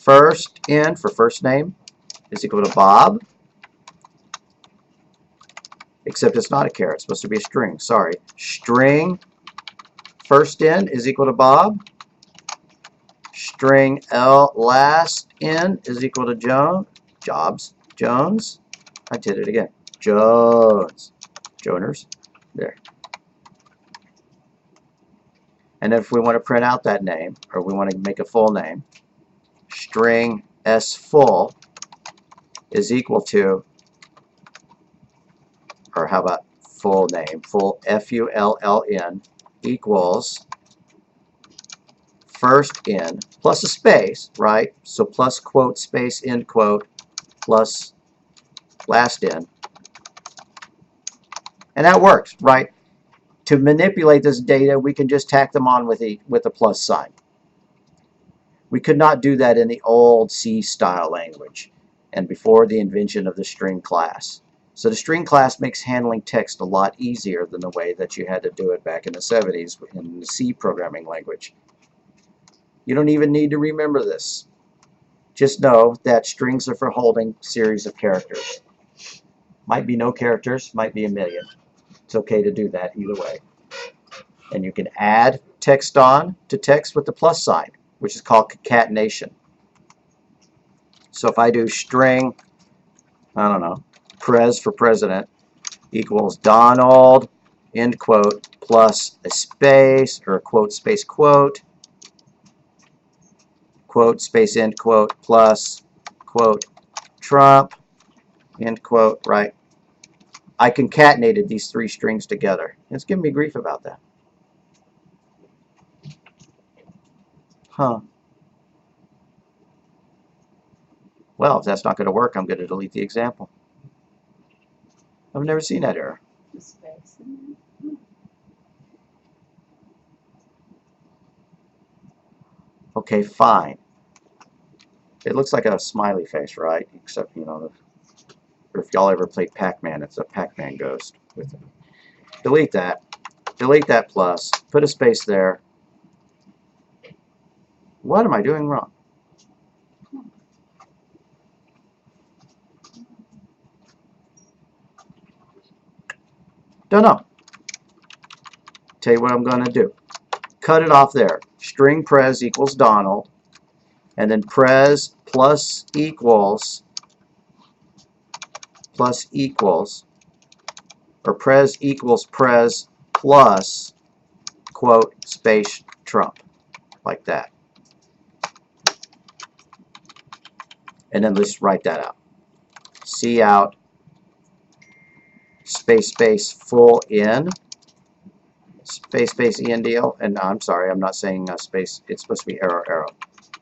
first in for first name is equal to Bob, except it's not a char, it's supposed to be a string. Sorry. String first in is equal to Bob. String L last in is equal to Jones. I did it again. Joners. There. And if we want to print out that name, or we want to make a full name, string S full is equal to, or how about full name, full F-U-L-L-N equals first in plus a space, right? So plus quote space end quote plus last in. And that works, right? To manipulate this data, we can just tack them on with a plus sign. We could not do that in the old C style language and before the invention of the string class. So the string class makes handling text a lot easier than the way that you had to do it back in the 70s in the C programming language. You don't even need to remember this. Just know that strings are for holding series of characters. Might be no characters, might be a million. It's okay to do that either way. And you can add text on to text with the plus sign, which is called concatenation. So if I do string, I don't know, Prez for president equals Donald, end quote, plus a space, or a quote space quote, quote space end quote, plus quote Trump, end quote, right? I concatenated these 3 strings together. It's giving me grief about that. Huh. Well, if that's not going to work, I'm going to delete the example. I've never seen that error. The space. Okay, fine. It looks like a smiley face, right? Except, you know, or if y'all ever played Pac-Man, it's a Pac-Man ghost with it. Delete that plus, put a space there. What am I doing wrong? Don't know. Tell you what I'm going to do. Cut it off there. String pres equals Donald, and then pres plus equals, or pres equals pres plus, quote, space Trump, like that. And then let's write that out. Cout space full in space endl, and I'm sorry, I'm not saying space, it's supposed to be arrow.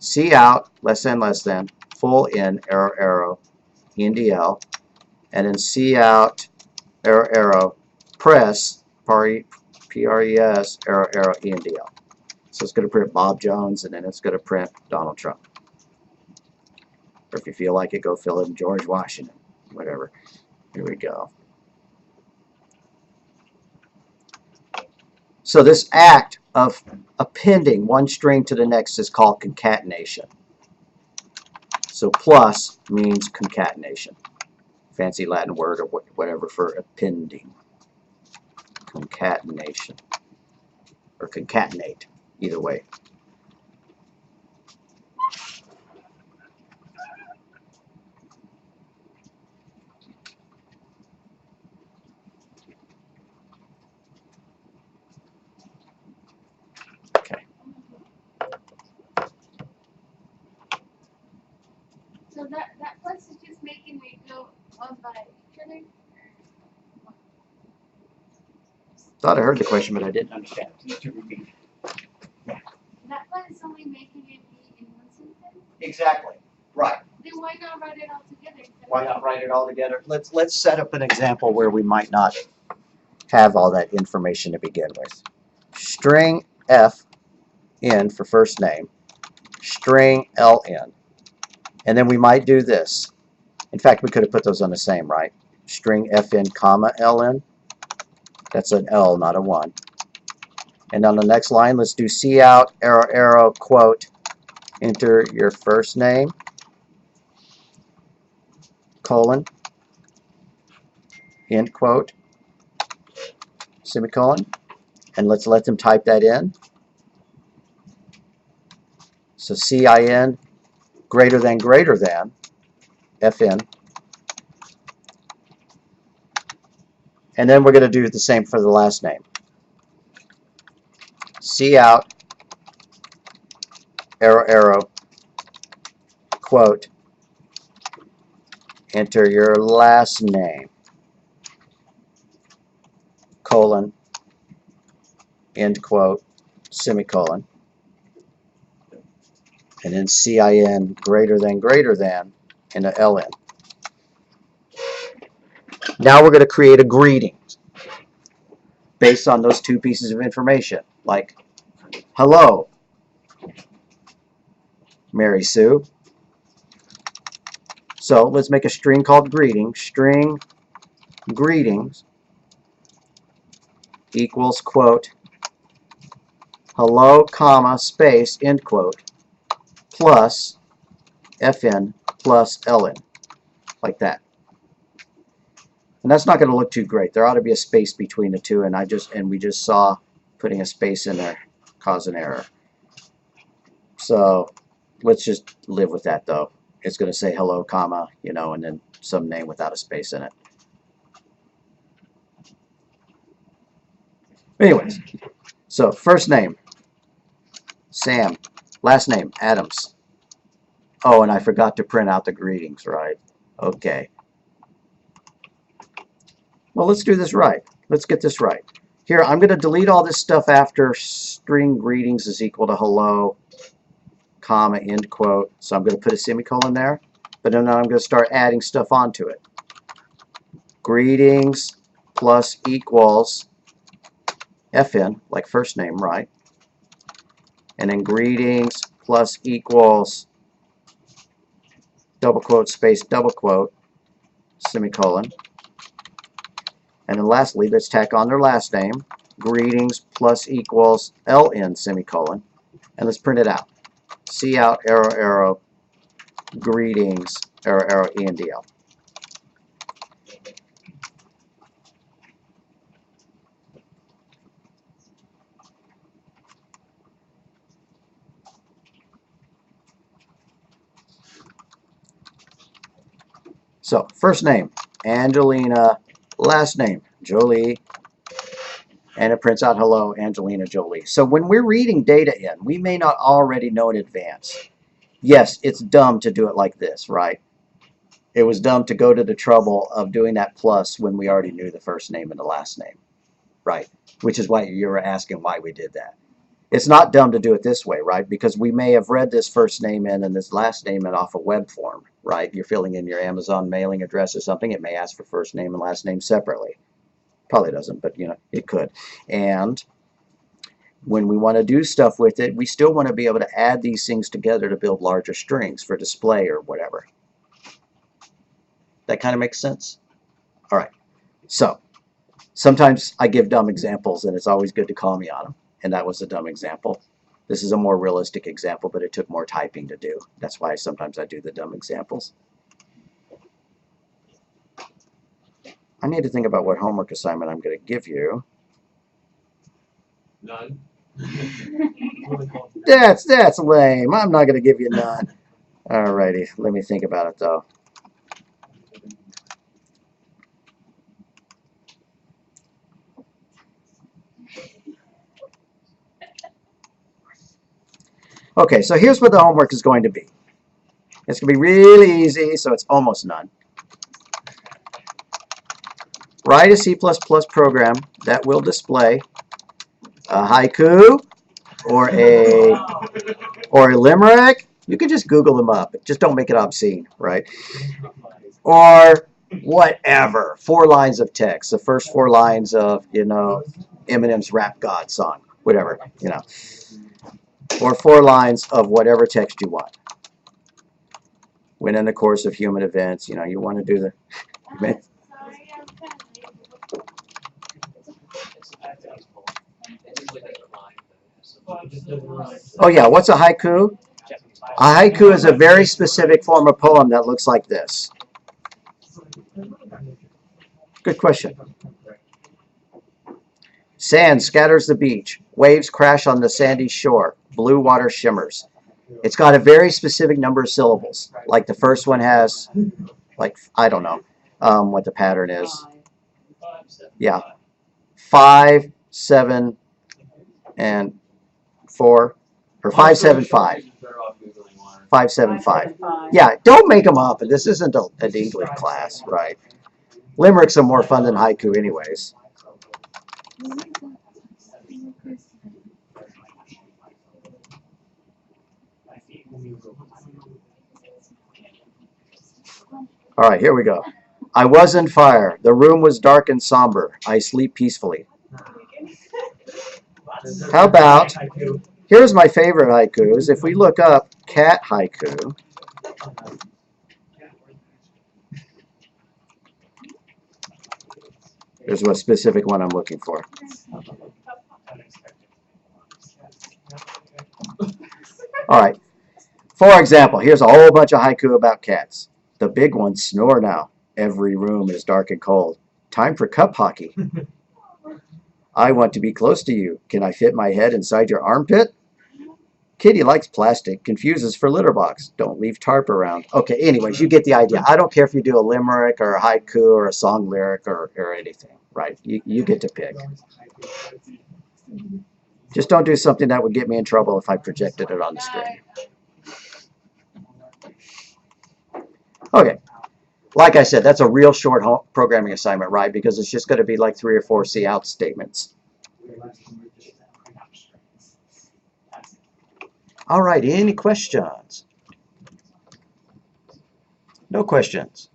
Cout less than full in arrow endl, and then cout arrow press pres arrow endl. So it's going to print Bob Jones, and then it's going to print Donald Trump. Or if you feel like it, go fill in George Washington, whatever. Here we go. So this act of appending one string to the next is called concatenation. So plus means concatenation. Fancy Latin word or whatever for appending. Concatenation. Or concatenate, either way. So that plus is just making it go on by each other? Thought I heard the question, but I didn't understand it. Just to repeat. That plus is only making it be in one sentence? Exactly. Right. Then why not write it all together? Why not write it all together? Let's set up an example where we might not have all that information to begin with. String f in for first name, string ln, and then we might do this. In fact, we could have put those on the same, right? String fn comma ln. That's an L, not a 1. And on the next line, let's do cout arrow quote, enter your first name, colon, end quote, semicolon, and let's let them type that in. So cin greater than fn, and then we're going to do the same for the last name. Cout arrow quote, enter your last name, colon, end quote, semicolon, and then cin greater than in a ln. Now we're going to create a greeting based on those two pieces of information, like hello, Mary Sue. So let's make a string called greeting. String greetings equals quote hello comma space end quote plus fn plus ln, like that. And that's not going to look too great. There ought to be a space between the two, and we just saw putting a space in there cause an error. So let's just live with that, though. It's going to say hello comma, you know, and then some name without a space in it. Anyways, so first name Sam, last name Adams. Oh, and I forgot to print out the greetings, right? Okay. Well, let's do this right. Let's get this right. Here, I'm going to delete all this stuff after string greetings is equal to hello, comma, end quote. So I'm going to put a semicolon there. but then I'm going to start adding stuff onto it. Greetings plus equals FN, like first name, right? And then greetings plus equals double quote, space, double quote, semicolon. And then lastly, let's tack on their last name. Greetings plus equals LN, semicolon. And let's print it out. C out, arrow, arrow, greetings, arrow, arrow, ENDL. So, first name, Angelina. Last name, Jolie. And it prints out, hello, Angelina Jolie. So when we're reading data in, we may not already know in advance. Yes, it's dumb to do it like this, right? It was dumb to go to the trouble of doing that plus when we already knew the first name and the last name, right? Which is why you were asking why we did that. It's not dumb to do it this way, right? Because we may have read this first name in and this last name in off a web form, right? You're filling in your Amazon mailing address or something. It may ask for first name and last name separately. Probably doesn't, but you know, it could. And when we want to do stuff with it, we still want to be able to add these things together to build larger strings for display or whatever. That kind of makes sense? All right. So sometimes I give dumb examples, and it's always good to call me on them. And that was a dumb example. This is a more realistic example, but it took more typing to do. That's why sometimes I do the dumb examples. I need to think about what homework assignment I'm going to give you. None. That's lame. I'm not going to give you none. Alrighty, let me think about it though. Okay, so here's what the homework is going to be. It's going to be really easy, so it's almost none. Write a C++ program that will display a haiku or a limerick. You can just Google them up. Just don't make it obscene, right? Or whatever. 4 lines of text. The first 4 lines of, you know, Eminem's Rap God song. Whatever, you know. Or 4 lines of whatever text you want. When in the course of human events, you know, you want to do the... Sorry, I'm kind Oh yeah, what's a haiku? A haiku is a very specific form of poem that looks like this. Good question. Sand scatters the beach. Waves crash on the sandy shore. Blue water shimmers. It's got a very specific number of syllables. Like the first one has, like, I don't know what the pattern is. Yeah. 5, 7, and 4. Or 5, 7, 5. 5, 7, 5. Yeah, don't make them up. This isn't an English class, right? Limericks are more fun than haiku anyways. All right, here we go. I was in fire. The room was dark and somber. I sleep peacefully. How about, here's my favorite haikus. If we look up cat haiku, there's a specific one I'm looking for. All right. For example, here's a whole bunch of haiku about cats. The big ones snore now. Every room is dark and cold. Time for cup hockey. I want to be close to you. Can I fit my head inside your armpit? Kitty likes plastic. Confuses for litter box. Don't leave tarp around. Okay, anyways, you get the idea. I don't care if you do a limerick or a haiku or a song lyric or anything, right? You get to pick. Just don't do something that would get me in trouble if I projected it on the screen. Okay. Like I said, that's a real short programming assignment, right? Because it's just going to be like 3 or 4 cout statements. All right, any questions? No questions.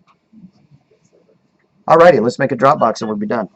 Alrighty, let's make a Dropbox and we'll be done.